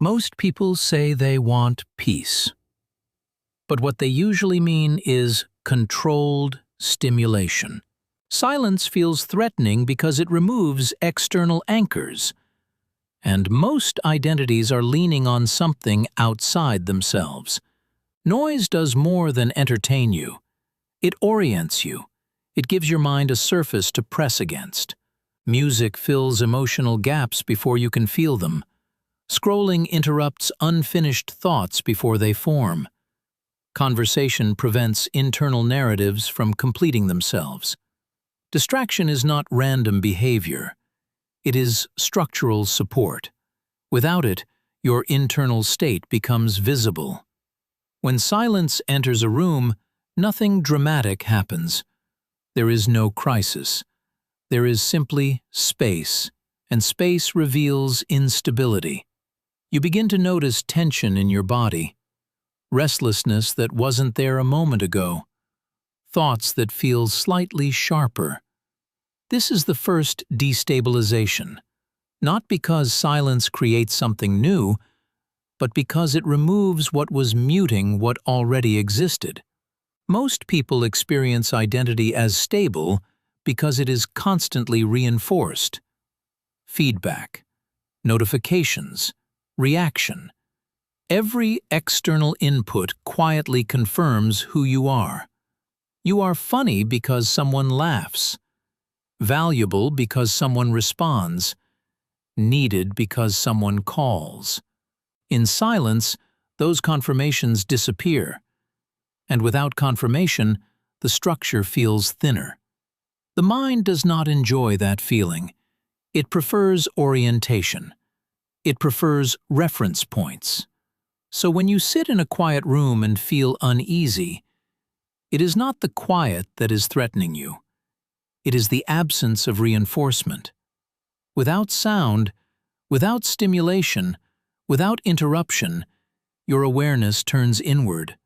Most people say they want peace, but what they usually mean is controlled stimulation. Silence feels threatening because it removes external anchors, and most identities are leaning on something outside themselves. Noise does more than entertain you. It orients you. It gives your mind a surface to press against. Music fills emotional gaps before you can feel them. Scrolling interrupts unfinished thoughts before they form. Conversation prevents internal narratives from completing themselves. Distraction is not random behavior. It is structural support. Without it, your internal state becomes visible. When silence enters a room, nothing dramatic happens. There is no crisis. There is simply space, and space reveals instability. You begin to notice tension in your body, restlessness that wasn't there a moment ago, thoughts that feel slightly sharper. This is the first destabilization, not because silence creates something new, but because it removes what was muting what already existed. Most people experience identity as stable because it is constantly reinforced. Feedback, notifications, reaction. Every external input quietly confirms who you are. You are funny because someone laughs, valuable because someone responds, needed because someone calls. In silence, those confirmations disappear, and without confirmation, the structure feels thinner. The mind does not enjoy that feeling. It prefers orientation. It prefers reference points. So when you sit in a quiet room and feel uneasy, it is not the quiet that is threatening you. It is the absence of reinforcement. Without sound, without stimulation, without interruption, your awareness turns inward.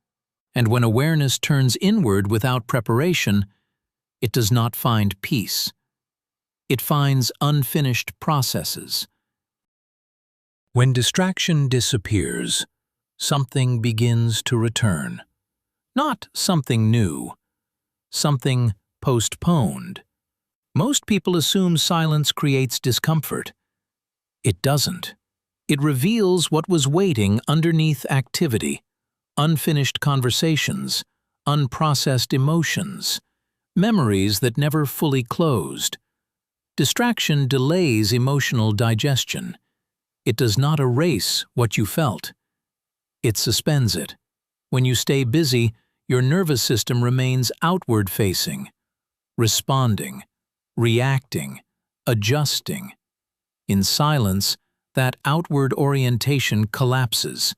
And when awareness turns inward without preparation, it does not find peace. It finds unfinished processes. When distraction disappears, something begins to return. Not something new, something postponed. Most people assume silence creates discomfort. It doesn't. It reveals what was waiting underneath activity, unfinished conversations, unprocessed emotions, memories that never fully closed. Distraction delays emotional digestion. It does not erase what you felt. It suspends it. When you stay busy, your nervous system remains outward-facing, responding, reacting, adjusting. In silence, that outward orientation collapses,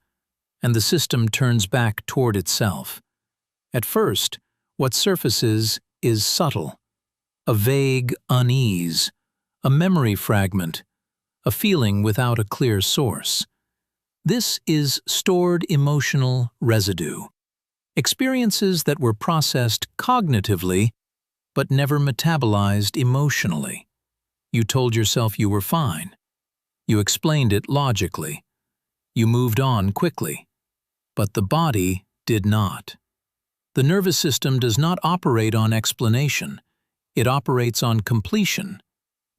and the system turns back toward itself. At first, what surfaces is subtle, a vague unease, a memory fragment, a feeling without a clear source. This is stored emotional residue, experiences that were processed cognitively but never metabolized emotionally. You told yourself you were fine. You explained it logically. You moved on quickly. But the body did not. The nervous system does not operate on explanation. It operates on completion.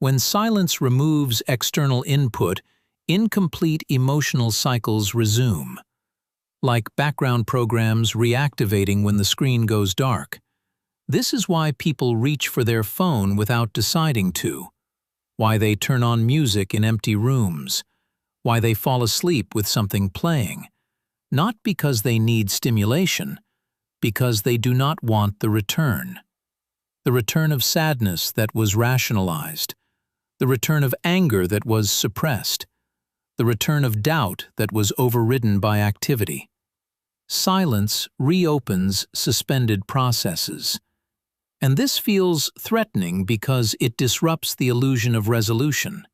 When silence removes external input, incomplete emotional cycles resume. Like background programs reactivating when the screen goes dark. This is why people reach for their phone without deciding to. Why they turn on music in empty rooms. Why they fall asleep with something playing. Not because they need stimulation, because they do not want the return. The return of sadness that was rationalized. The return of anger that was suppressed. The return of doubt that was overridden by activity. Silence reopens suspended processes. And this feels threatening because it disrupts the illusion of resolution.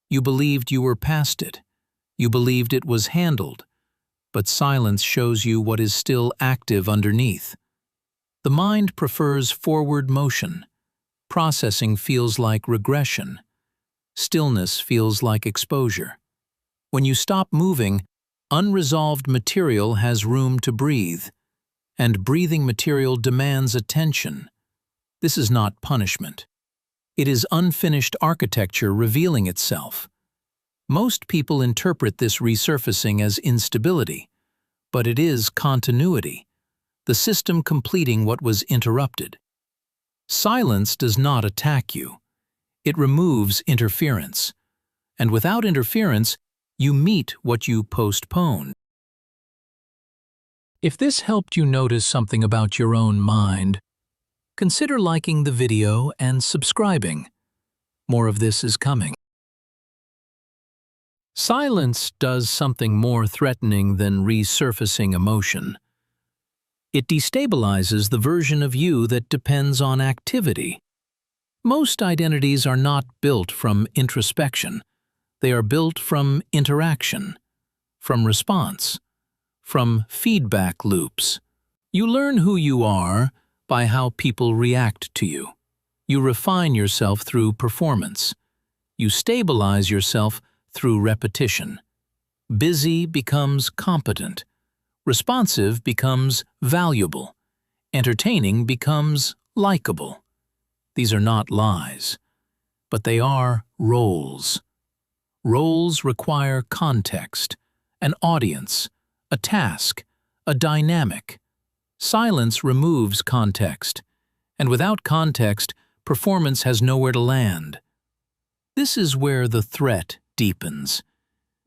You believed you were past it. You believed it was handled. But silence shows you what is still active underneath. The mind prefers forward motion. Processing feels like regression. Stillness feels like exposure. When you stop moving, unresolved material has room to breathe, and breathing material demands attention. This is not punishment. It is unfinished architecture revealing itself. Most people interpret this resurfacing as instability, but it is continuity, the system completing what was interrupted. Silence does not attack you. It removes interference. And without interference, you meet what you postponed. If this helped you notice something about your own mind, consider liking the video and subscribing. More of this is coming. Silence does something more threatening than resurfacing emotion. It destabilizes the version of you that depends on activity. Most identities are not built from introspection. They are built from interaction, from response, from feedback loops. You learn who you are by how people react to you. You refine yourself through performance. You stabilize yourself through repetition. Busy becomes competent. Responsive becomes valuable. Entertaining becomes likable. These are not lies, but they are roles. Roles require context, an audience, a task, a dynamic. Silence removes context, and without context, performance has nowhere to land. This is where the threat deepens,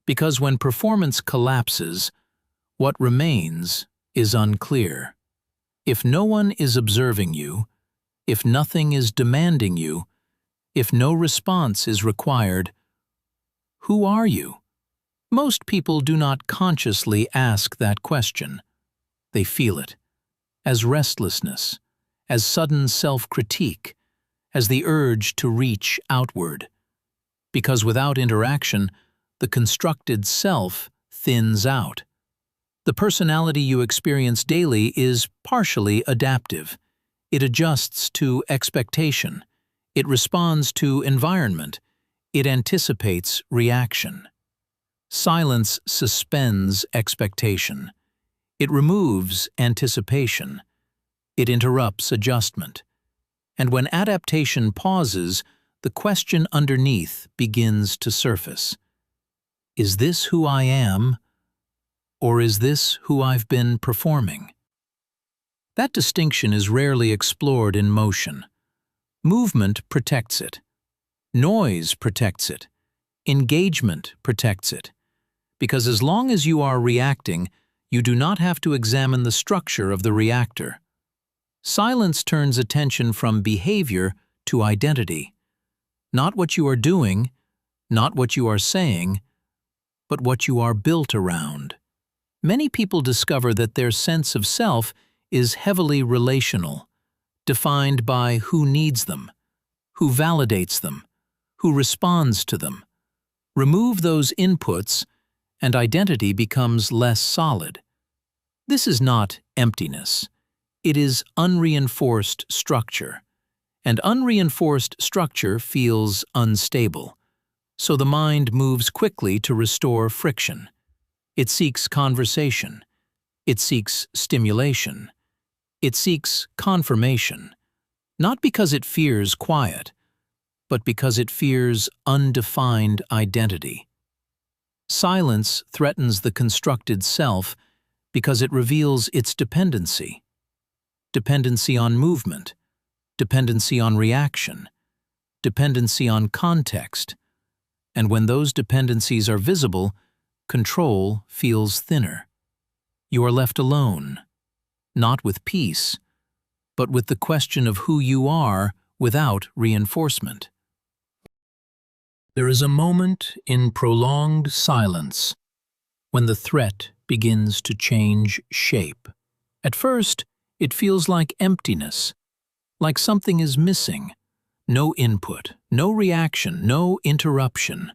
because when performance collapses, what remains is unclear. If no one is observing you, if nothing is demanding you, if no response is required, who are you? Most people do not consciously ask that question. They feel it, as restlessness, as sudden self-critique, as the urge to reach outward. Because without interaction, the constructed self thins out. The personality you experience daily is partially adaptive. It adjusts to expectation. It responds to environment. It anticipates reaction. Silence suspends expectation. It removes anticipation. It interrupts adjustment. And when adaptation pauses, the question underneath begins to surface. Is this who I am, or is this who I've been performing? That distinction is rarely explored in motion. Movement protects it. Noise protects it. Engagement protects it. Because as long as you are reacting, you do not have to examine the structure of the reactor. Silence turns attention from behavior to identity. Not what you are doing, not what you are saying, but what you are built around. Many people discover that their sense of self is heavily relational, defined by who needs them, who validates them, who responds to them. Remove those inputs, and identity becomes less solid. This is not emptiness. It is unreinforced structure. And unreinforced structure feels unstable. So the mind moves quickly to restore friction. It seeks conversation. It seeks stimulation. It seeks confirmation. Not because it fears quiet, but because it fears undefined identity. Silence threatens the constructed self because it reveals its dependency. Dependency on movement, dependency on reaction, dependency on context. And when those dependencies are visible, control feels thinner. You are left alone, not with peace, but with the question of who you are without reinforcement. There is a moment in prolonged silence when the threat begins to change shape. At first, it feels like emptiness, like something is missing. No input, no reaction, no interruption.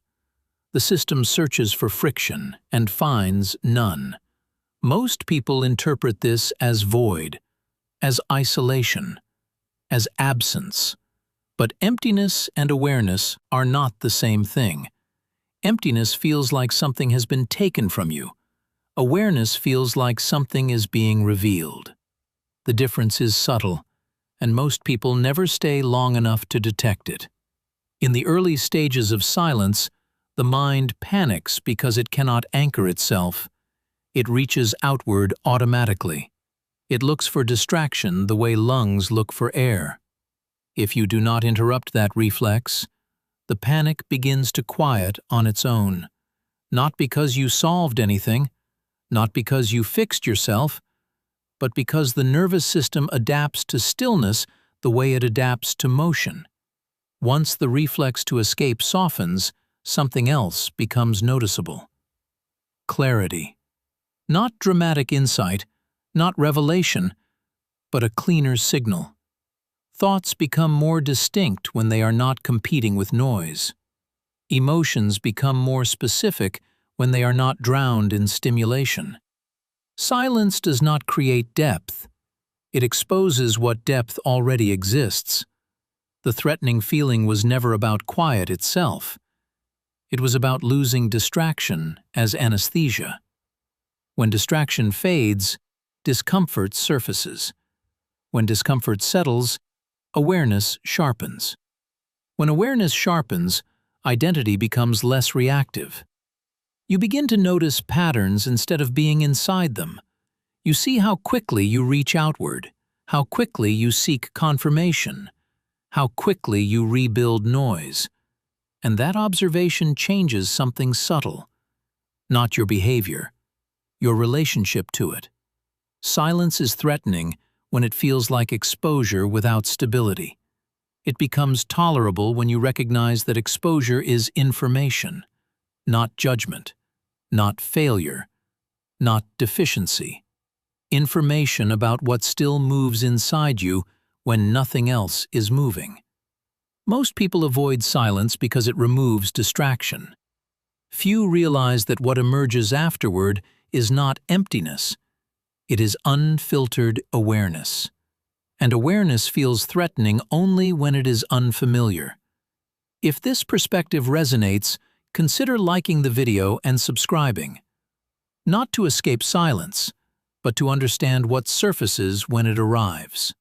The system searches for friction and finds none. Most people interpret this as void, as isolation, as absence. But emptiness and awareness are not the same thing. Emptiness feels like something has been taken from you. Awareness feels like something is being revealed. The difference is subtle, and most people never stay long enough to detect it. In the early stages of silence, the mind panics because it cannot anchor itself. It reaches outward automatically. It looks for distraction the way lungs look for air. If you do not interrupt that reflex, the panic begins to quiet on its own. Not because you solved anything, not because you fixed yourself, but because the nervous system adapts to stillness the way it adapts to motion. Once the reflex to escape softens, something else becomes noticeable. Clarity. Not dramatic insight, not revelation, but a cleaner signal. Thoughts become more distinct when they are not competing with noise. Emotions become more specific when they are not drowned in stimulation. Silence does not create depth. It exposes what depth already exists. The threatening feeling was never about quiet itself. It was about losing distraction as anesthesia. When distraction fades, discomfort surfaces. When discomfort settles, awareness sharpens. When awareness sharpens, identity becomes less reactive. You begin to notice patterns instead of being inside them. You see how quickly you reach outward, how quickly you seek confirmation, how quickly you rebuild noise. And that observation changes something subtle. Not your behavior, your relationship to it. Silence is threatening when it feels like exposure without stability. It becomes tolerable when you recognize that exposure is information, not judgment, not failure, not deficiency. Information about what still moves inside you when nothing else is moving. Most people avoid silence because it removes distraction. Few realize that what emerges afterward is not emptiness. It is unfiltered awareness. And awareness feels threatening only when it is unfamiliar. If this perspective resonates, consider liking the video and subscribing. Not to escape silence, but to understand what surfaces when it arrives.